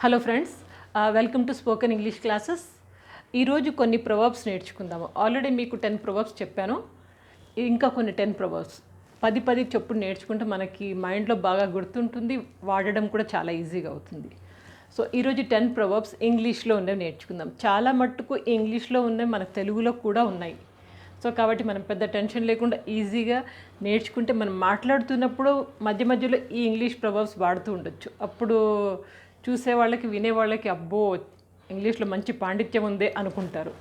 Hello friends, welcome to spoken English classes. ఈరోజు కొన్ని Proverbs నేర్చుకుందాము. ఆల్రెడీ మీకు 10 ప్రొవర్బ్స్ చెప్పాను. ఇంకా కొన్ని 10 ప్రొవర్బ్స్ 10 చొప్పున నేర్చుకుంటే మనకి మైండ్లో బాగా గుర్తుంటుంది, వాడడం కూడా చాలా ఈజీగా అవుతుంది. సో ఈరోజు 10 ప్రొవర్బ్స్ ఇంగ్లీష్లో ఉన్నవి నేర్చుకుందాం. చాలా మట్టుకు ఇంగ్లీష్లో ఉన్నవి మన తెలుగులో కూడా ఉన్నాయి. సో కాబట్టి మనం పెద్ద టెన్షన్ లేకుండా ఈజీగా నేర్చుకుంటే మనం మాట్లాడుతున్నప్పుడు మధ్య మధ్యలో ఈ ఇంగ్లీష్ ప్రొవర్బ్స్ వాడుతూ ఉండొచ్చు. అప్పుడు చూసేవాళ్ళకి వినేవాళ్ళకి అబ్బో ఇంగ్లీష్లో మంచి పాండిత్యం ఉందే అనుకుంటారు.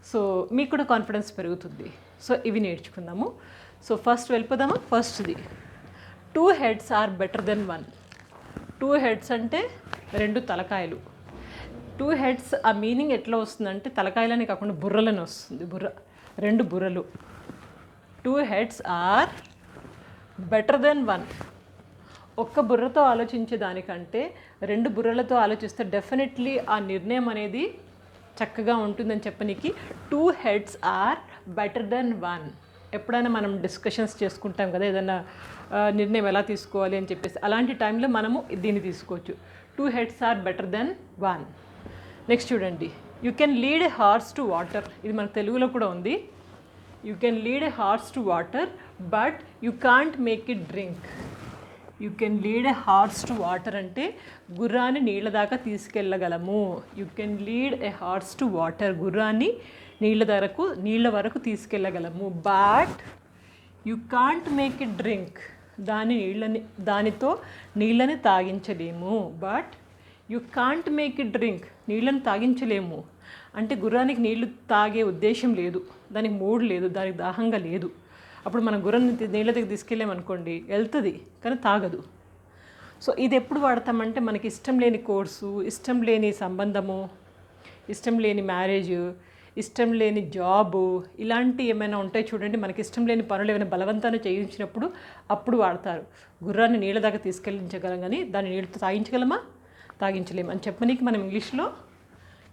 సో మీకు కూడా కాన్ఫిడెన్స్ పెరుగుతుంది. సో ఇవి నేర్చుకుందాము. సో ఫస్ట్ వెళ్ళిపోదామా. ఫస్ట్ది 2 heads are better than 1. 2 heads అంటే 2 తలకాయలు. 2 heads ఆ మీనింగ్ ఎట్లా వస్తుందంటే తలకాయలని కాకుండా బుర్రలని వస్తుంది. 2 బుర్రలు. 2 heads ఆర్ బెటర్ దెన్ 1. ఒక్క బుర్రతో ఆలోచించే దానికంటే 2 బుర్రలతో ఆలోచిస్తే డెఫినెట్లీ ఆ నిర్ణయం అనేది చక్కగా ఉంటుందని చెప్పనీకి 2 heads ఆర్ బెటర్ దెన్ 1. ఎప్పుడైనా మనం డిస్కషన్స్ చేసుకుంటాం కదా, ఏదైనా నిర్ణయం ఎలా తీసుకోవాలి అని చెప్పేసి, అలాంటి టైంలో మనము దీన్ని తీసుకోవచ్చు. 2 heads are better than 1. Next చూడండి, you can lead a horse to water. ఇది మన తెలుగులో కూడా ఉంది. You can lead a horse to water but you can't make it drink. You can lead a horse to water అంటే గుర్రాన్ని నీళ్ళ దాకా తీసుకెళ్ళగలము. You can lead a horse to water, గుర్రాన్ని నీళ్ళ వరకు తీసుకెళ్ళగలము. But you can't make it drink, దానితో నీళ్ళని తాగించలేము. But you can't make it drink, నీళ్ళని తాగించలేము అంటే గుర్రానికి నీళ్లు తాగే ఉద్దేశం లేదు, దానికి మూడ్ లేదు, దానికి దాహంగా లేదు. అప్పుడు మనం గుర్రాన్ని నీళ్ళ దగ్గర తీసుకెళ్ళామనుకోండి, వెళ్తుంది కానీ తాగదు. సో ఇది ఎప్పుడు వాడతామంటే మనకి ఇష్టం లేని కోర్సు, ఇష్టం లేని సంబంధము, ఇష్టం లేని మ్యారేజ్, ఇష్టం లేని జాబు, ఇలాంటి ఏమైనా ఉంటాయి చూడండి. మనకి ఇష్టం లేని పనులు ఏమైనా బలవంతాన్ని చేయించినప్పుడు అప్పుడు వాడతారు. గుర్రాన్ని నీళ్ళ దాకా తీసుకెళ్ళించగలం కానీ దాన్ని నీళ్ళతో తాగించగలమా, తాగించలేము అని చెప్పనీకి మనం ఇంగ్లీష్లో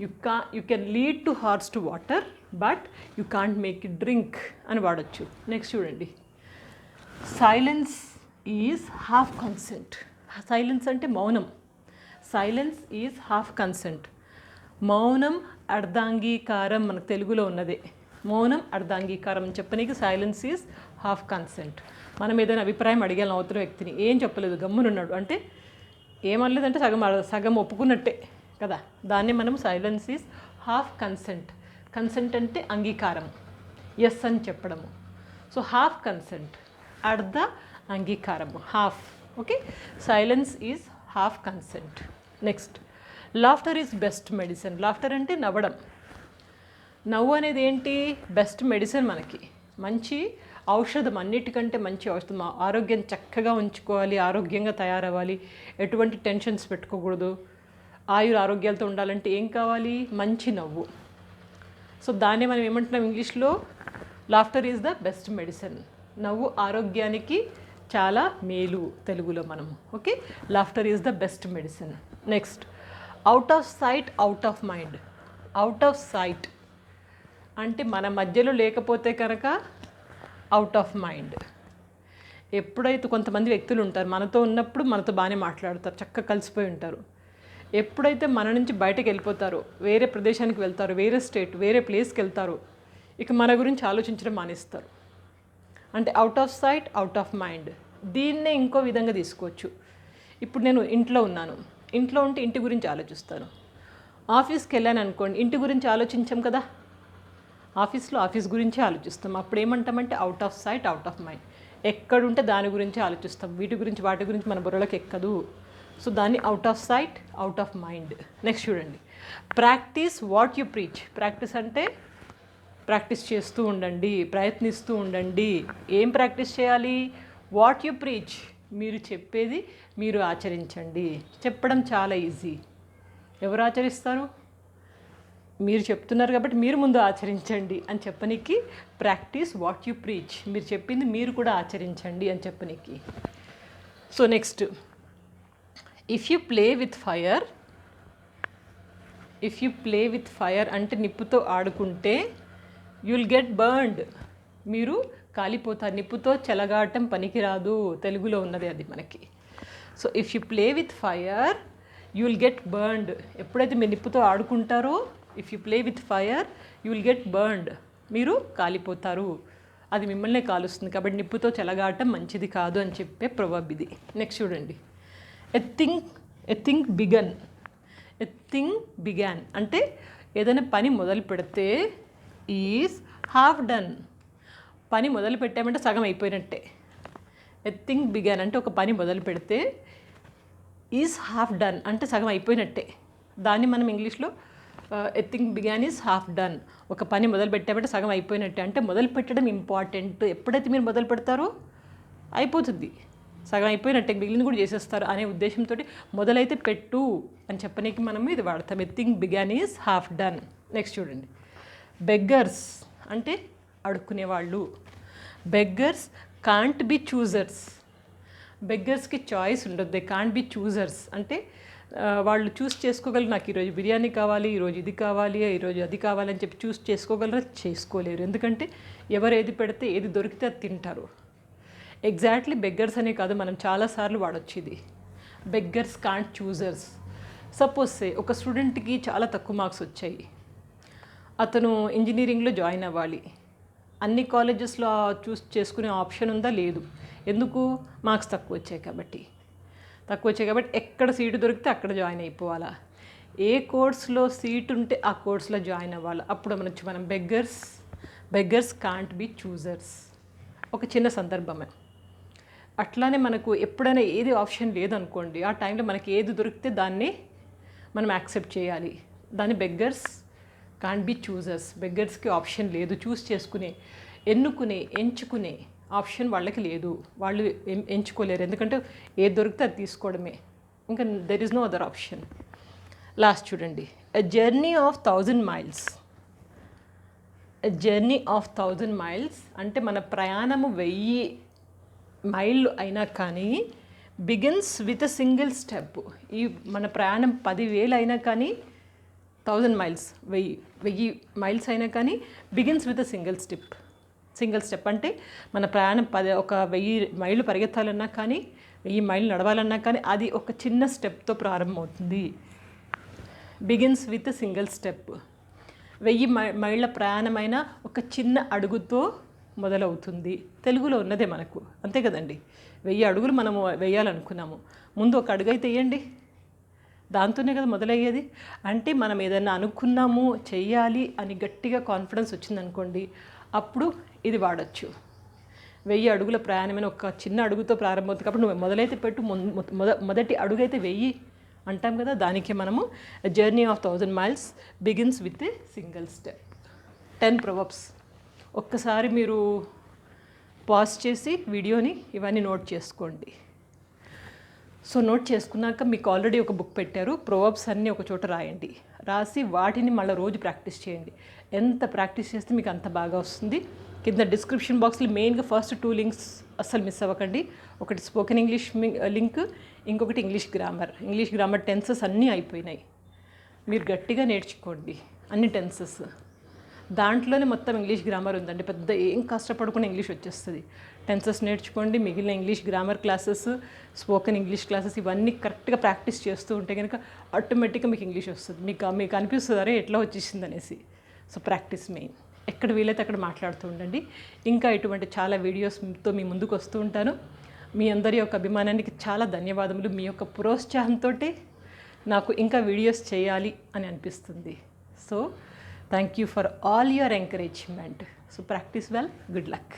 you can lead to horse to water but you can't make it drink అని వాడచ్చు. నెక్స్ట్ చూడండి, silence is half consent. Silence అంటే మౌనం. Silence is half consent. మౌనం అర్ధాంగీకారం మనకు తెలుగులో ఉన్నదే. మౌనం అర్ధాంగీకారం చెప్పనీకి సైలెన్స్ ఈజ్ హాఫ్ కన్సెంట్. మనం ఏదైనా అభిప్రాయం అడిగాను అవతల వ్యక్తిని, ఏం చెప్పలేదు, గమ్మునున్నాడు అంటే ఏమనలేదంటే సగం ఒప్పుకున్నట్టే కదా. దాన్ని మనం silence is half consent. Consent అంటే అంగీకారం, ఎస్ అని చెప్పడము. సో హాఫ్ కన్సెంట్, అర్ధ అంగీకారము, half. Okay, silence is half consent. Next, laughter is best medicine. Laughter అంటే నవ్వడం. నవ్వు అనేది ఏంటి? బెస్ట్ మెడిసిన్, మనకి మంచి ఔషధం, అన్నిటికంటే మంచి ఔషధం. ఆరోగ్యం చక్కగా ఉంచుకోవాలి, ఆరోగ్యంగా తయారవ్వాలి, ఎటువంటి టెన్షన్స్ పెట్టుకోకూడదు, ఆరోగ్యాలతో ఉండాలంటే ఏం కావాలి? మంచి నవ్వు. సో దాన్ని మనం ఏమంటున్నాం ఇంగ్లీష్లో? Laughter is the best medicine. నవ్వు ఆరోగ్యానికి చాలా మేలు తెలుగులో మనము. Okay, laughter is the best medicine. Next, out of sight out of mind. Out of sight అంటే మన మధ్యలో లేకపోతే కనుక అవుట్ ఆఫ్ మైండ్. ఎప్పుడైతే కొంతమంది వ్యక్తులు ఉంటారు, మనతో ఉన్నప్పుడు మనతో బాగానే మాట్లాడతారు, చక్కగా కలిసిపోయి ఉంటారు. ఎప్పుడైతే మన నుంచి బయటకు వెళ్ళిపోతారో, వేరే ప్రదేశానికి వెళ్తారు, వేరే స్టేట్, వేరే ప్లేస్కి వెళ్తారు, ఇక మన గురించి ఆలోచించడం మానేస్తారు. అంటే out of sight out of mind. దీన్నే ఇంకో విధంగా తీసుకోవచ్చు. ఇప్పుడు నేను ఇంట్లో ఉన్నాను, ఇంట్లో ఉంటే ఇంటి గురించి ఆలోచిస్తాను. ఆఫీస్కి వెళ్ళాను అనుకోండి, ఇంటి గురించి ఆలోచించాం కదా, ఆఫీస్లో ఆఫీస్ గురించి ఆలోచిస్తాం. అప్పుడు ఏమంటామంటే out of sight out of mind. ఎక్కడుంటే దాని గురించి ఆలోచిస్తాం, వాటి గురించి మన బుర్రలోకి ఎక్కదు. సో దాన్ని out of sight out of mind. Next చూడండి, practice what you preach. Practice అంటే ప్రాక్టీస్ చేస్తూ ఉండండి, ప్రయత్నిస్తూ ఉండండి. ఏం ప్రాక్టీస్ చేయాలి? వాట్ యు ప్రీచ్, మీరు చెప్పేది మీరు ఆచరించండి. చెప్పడం చాలా ఈజీ, ఎవరు ఆచరిస్తారు? మీరు చెప్తున్నారు కాబట్టి మీరు ముందు ఆచరించండి అని చెప్పనీకి ప్రాక్టీస్ వాట్ యు ప్రీచ్, మీరు చెప్పింది మీరు కూడా ఆచరించండి అని చెప్పనీకి. So next, if you play with fire అంటే నిప్పుతో ఆడుకుంటే యుల్ గెట్ బర్న్డ్, మీరు కాలిపోతారు. నిప్పుతో చెలగాటం పనికిరాదు, తెలుగులో ఉన్నది అది మనకి. So if you play with fire you will get burned. ఎప్పుడైతే మీరు నిప్పుతో ఆడుకుంటారో, if you play with fire you will get burned. మీరు కాలిపోతారు, అది మిమ్మల్నే కాలుస్తుంది. కాబట్టి నిప్పుతో చెలగాటం మంచిది కాదు అని చెప్పే ప్రొవర్బ్ ఇది. నెక్స్ట్ చూడండి, a thing begun. A thing begun అంటే ఏదైనా పని మొదలు పెడితే ఈజ్ హాఫ్ డన్. పని మొదలు పెట్టామంటే సగం అయిపోయినట్టే. ఎ థింగ్ బిగాన్ అంటే ఒక పని మొదలు పెడితే ఈజ్ హాఫ్ డన్ అంటే సగం అయిపోయినట్టే. దాన్ని మనం ఇంగ్లీష్లో ఎ thing begun is half done. ఒక పని మొదలు పెట్టామంటే సగం అయిపోయినట్టే. అంటే మొదలు పెట్టడం ఇంపార్టెంట్. ఎప్పుడైతే మీరు మొదలు పెడతారో అయిపోతుంది, సగం అయిపోయినట్టే, మిగిలిన కూడా చేసేస్తారు అనే ఉద్దేశంతో మొదలైతే పెట్టు అని చెప్పనీకి మనం ఇది వాడతాం. A thing begun is half done. Next చూడండి, బెగ్గర్స్ అంటే అడుక్కునేవాళ్ళు. Beggars can't be choosers. బెగ్గర్స్కి చాయిస్ ఉండదు, దే కాంట్ బి చూజర్స్. అంటే వాళ్ళు చూస్ చేసుకోగలరు, నాకు ఈరోజు బిర్యానీ కావాలి, ఈరోజు ఇది కావాలి, ఈరోజు అది కావాలని చెప్పి చూస్ చేసుకోగలరు, చేసుకోలేరు. ఎందుకంటే ఎవరు ఏది పెడితే ఏది దొరికితే అది తింటారు. ఎగ్జాక్ట్లీ బెగ్గర్స్ అనే కాదు, మనం చాలాసార్లు వాడొచ్చు ఇది. Beggars can't choosers. సపోజ్ సే ఒక స్టూడెంట్కి చాలా తక్కువ మార్క్స్ వచ్చాయి, అతను ఇంజనీరింగ్లో జాయిన్ అవ్వాలి. అన్ని కాలేజెస్లో చూస్ చేసుకునే ఆప్షన్ ఉందా? లేదు. ఎందుకు? మార్క్స్ తక్కువ వచ్చాయి కాబట్టి. ఎక్కడ సీటు దొరికితే అక్కడ జాయిన్ అయిపోవాలా. ఏ కోర్స్లో సీట్ ఉంటే ఆ కోర్స్లో జాయిన్ అవ్వాలి. అప్పుడు మనం బెగ్గర్స్ కాంట్ బి చూజర్స్. ఒక చిన్న సందర్భమే. అట్లానే మనకు ఎప్పుడైనా ఏది ఆప్షన్ లేదనుకోండి, ఆ టైంలో మనకి ఏది దొరికితే దాన్ని మనం యాక్సెప్ట్ చేయాలి. దాన్ని బెగ్గర్స్ కాంట్ బి చూజర్స్. బెగ్గర్స్కి ఆప్షన్ లేదు, చూస్ చేసుకునే, ఎంచుకునే ఆప్షన్ వాళ్ళకి లేదు. వాళ్ళు ఎంచుకోలేరు, ఎందుకంటే ఏది దొరికితే అది తీసుకోవడమే. ఇంకా there is no other option. Last చూడండి, a journey of 1000 miles. A journey of 1000 miles అంటే మన ప్రయాణము 1000 మైళ్ళు అయినా కానీ begins with a single step. ఈ మన ప్రయాణం 10,000 అయినా కానీ 1000 miles 1000 మైల్స్ అయినా కానీ begins with a single step. అంటే మన ప్రయాణం 1000 మైళ్ళు పరిగెత్తాలన్నా కానీ 1000 మైళ్ళు నడవాలన్నా కానీ అది ఒక చిన్న స్టెప్తో ప్రారంభమవుతుంది. Begins with a single step. 1000 మైళ్ళ ప్రయాణమైన ఒక చిన్న అడుగుతో మొదలవుతుంది. తెలుగులో ఉన్నదే మనకు, అంతే కదండి. 1000 అడుగులు మనము వేయాలనుకున్నాము, ముందు ఒక అడుగు అయితే వేయండి, దాంతోనే కదా మొదలయ్యేది. అంటే మనం ఏదైనా అనుకున్నాము చెయ్యాలి అని గట్టిగా కాన్ఫిడెన్స్ వచ్చిందనుకోండి, అప్పుడు ఇది వాడచ్చు. 1000 అడుగుల ప్రయాణమైన ఒక చిన్న అడుగుతో ప్రారంభమవుతుంది కాబట్టి నువ్వు మొదలైతే పెట్టు, మొదటి అడుగైతే వెయ్యి అంటాం కదా. దానికి మనము journey of 1000 miles begins with a single step. 10 proverbs. ఒక్కసారి మీరు పాజ్ చేసి వీడియోని ఇవన్నీ నోట్ చేసుకోండి. సో నోట్ చేసుకున్నాక మీకు ఆల్రెడీ ఒక బుక్ పెట్టారు, ప్రొవర్బ్స్ అన్నీ ఒక చోట రాయండి. రాసి వాటిని మళ్ళీ రోజు ప్రాక్టీస్ చేయండి. ఎంత ప్రాక్టీస్ చేస్తే మీకు అంత బాగా వస్తుంది. కింద డిస్క్రిప్షన్ బాక్స్లో మెయిన్గా ఫస్ట్ 2 links అస్సలు మిస్ అవ్వకండి. ఒకటి స్పోకెన్ ఇంగ్లీష్ లింక్, ఇంకొకటి ఇంగ్లీష్ గ్రామర్ టెన్సెస్ అన్నీ అయిపోయినాయి. మీరు గట్టిగా నేర్చుకోండి అన్ని టెన్సెస్. దాంట్లోనే మొత్తం ఇంగ్లీష్ గ్రామర్ ఉందండి. పెద్ద ఏం కష్టపడకుండా ఇంగ్లీష్ వచ్చేస్తుంది. టెన్సెస్ నేర్చుకోండి, మిగిలిన English grammar classes, spoken English classes ఇవన్నీ కరెక్ట్గా ప్రాక్టీస్ చేస్తూ ఉంటే కనుక ఆటోమేటిక్గా మీకు ఇంగ్లీష్ వస్తుంది. మీకు అనిపిస్తుంది అరే ఎట్లా వచ్చేసింది అనేసి. So practice main. ఎక్కడ వీలైతే అక్కడ మాట్లాడుతూ ఉండండి. ఇంకా ఇటువంటి చాలా వీడియోస్తో మీ ముందుకు వస్తూ ఉంటాను. మీ అందరి యొక్క అభిమానానికి చాలా ధన్యవాదములు. మీ యొక్క ప్రోత్సాహంతో నాకు ఇంకా వీడియోస్ చేయాలి అని అనిపిస్తుంది. So thank you for all your encouragement. So practice well. Good luck.